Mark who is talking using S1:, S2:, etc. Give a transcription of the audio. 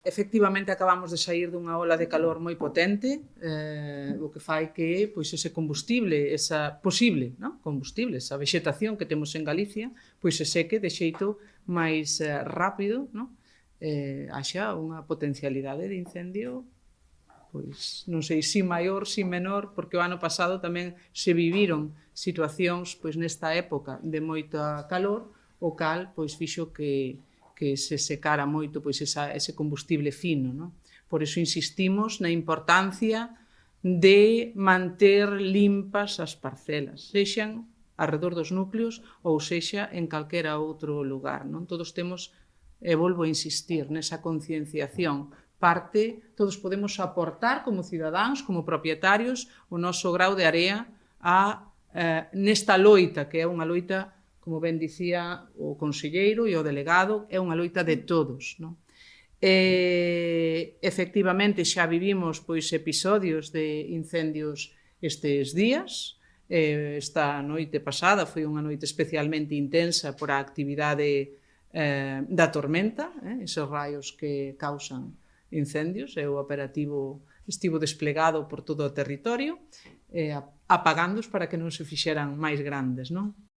S1: Efectivamente, acabamos de saír dunha ola de calor moi potente, o que fai que pois, ese combustible, esa posible combustible, esa vexetación que temos en Galicia, pois se seque de xeito máis rápido, haxa unha potencialidade de incendio, pois non sei si maior, si menor, porque o ano pasado tamén se viviron situacións pois nesta época de moita calor, o cal pois fixo que se secara moito pois ese combustible fino. Por iso insistimos na importancia de manter limpas as parcelas, sexan arredor dos núcleos ou sexa en calquera outro lugar. Todos temos, e volvo a insistir, nesa concienciación. Todos podemos aportar como cidadáns, como propietarios, o noso grao de area nesta loita, que é unha loita, como ben dicía o conselleiro e o delegado, é unha loita de todos. Efectivamente, xa vivimos episodios de incendios estes días. Esta noite pasada foi unha noite especialmente intensa por a actividade da tormenta, esos raios que causan incendios, e o operativo estivo desplegado por todo o territorio, apagándoos para que non se fixeran máis grandes.